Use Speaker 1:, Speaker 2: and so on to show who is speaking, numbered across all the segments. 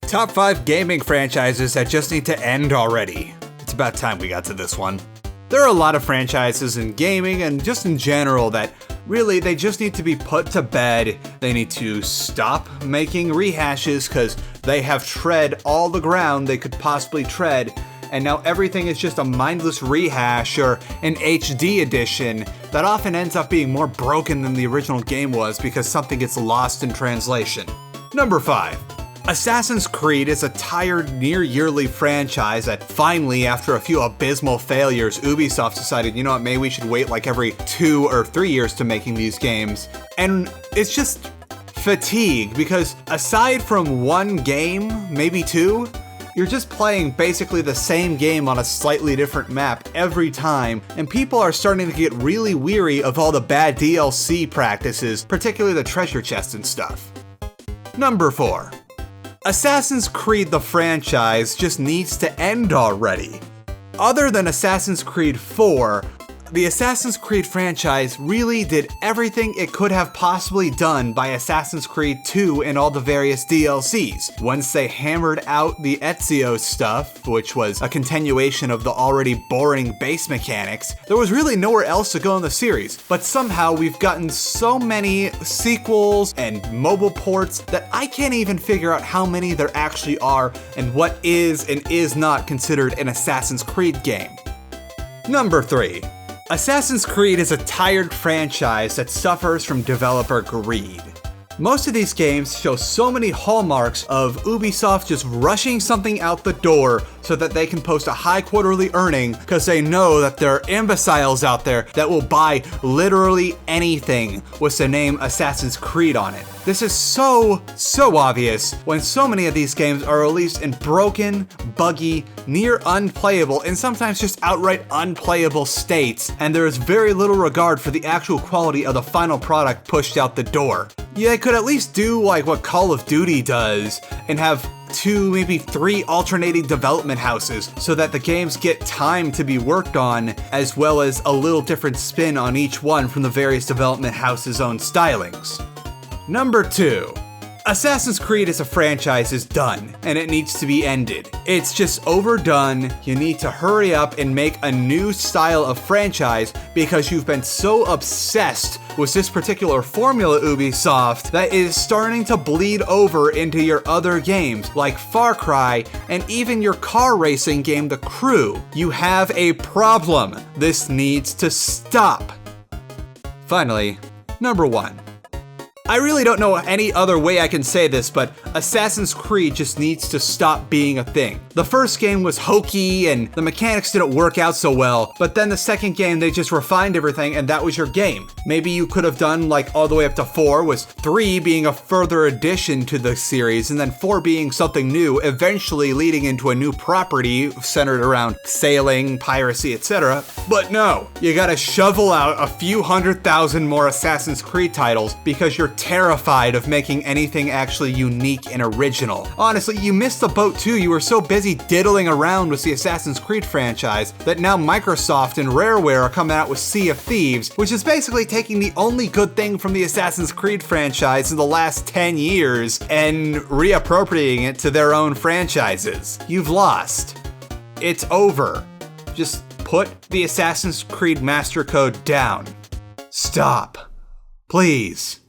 Speaker 1: Top 5 gaming franchises that just need to end already. It's about time we got to this one. There are a lot of franchises in gaming and just in general that really they just need to be put to bed. They need to stop making rehashes because they have tread all the ground they could possibly tread, and now everything is just a mindless rehash or an HD edition that often ends up being more broken than the original game was because something gets lost in translation. Number 5. Assassin's Creed is a tired, near-yearly franchise that finally, after a few abysmal failures, Ubisoft decided, you know what, maybe we should wait like every 2 or 3 years to making these games. And it's just fatigue, because aside from one game, maybe 2, you're just playing basically the same game on a slightly different map every time, and people are starting to get really weary of all the bad DLC practices, particularly the treasure chests and stuff. Number 4. Assassin's Creed the franchise just needs to end already. Other than Assassin's Creed 4, the Assassin's Creed franchise really did everything it could have possibly done by Assassin's Creed 2 and all the various DLCs. Once they hammered out the Ezio stuff, which was a continuation of the already boring base mechanics, there was really nowhere else to go in the series. But somehow we've gotten so many sequels and mobile ports that I can't even figure out how many there actually are and what is and is not considered an Assassin's Creed game. Number 3. Assassin's Creed is a tired franchise that suffers from developer greed. Most of these games show so many hallmarks of Ubisoft just rushing something out the door so that they can post a high quarterly earning because they know that there are imbeciles out there that will buy literally anything with the name Assassin's Creed on it. This is so obvious when so many of these games are released in broken, buggy, near unplayable, and sometimes just outright unplayable states, and there is very little regard for the actual quality of the final product pushed out the door. Yeah, they could at least do like what Call of Duty does and have 2, maybe 3 alternating development houses so that the games get time to be worked on, as well as a little different spin on each one from the various development houses' own stylings. Number 2. Assassin's Creed as a franchise is done, and it needs to be ended. It's just overdone. You need to hurry up and make a new style of franchise because you've been so obsessed with this particular formula, Ubisoft, that is starting to bleed over into your other games, like Far Cry, and even your car racing game, The Crew. You have a problem. This needs to stop. Finally, number 1. I really don't know any other way I can say this, but Assassin's Creed just needs to stop being a thing. The first game was hokey and the mechanics didn't work out so well, but then the second game they just refined everything and that was your game. Maybe you could have done like all the way up to 4, with 3 being a further addition to the series and then 4 being something new, eventually leading into a new property centered around sailing, piracy, etc. But no, you gotta shovel out a few 100,000 more Assassin's Creed titles because you're terrified of making anything actually unique and original. Honestly, you missed the boat too. You were so busy diddling around with the Assassin's Creed franchise that now Microsoft and Rareware are coming out with Sea of Thieves, which is basically taking the only good thing from the Assassin's Creed franchise in the last 10 years and reappropriating it to their own franchises. You've lost. It's over. Just put the Assassin's Creed Master Code down. Stop. Please.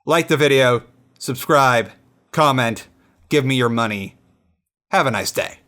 Speaker 1: Like the video, subscribe, comment, give me your money. Have a nice day.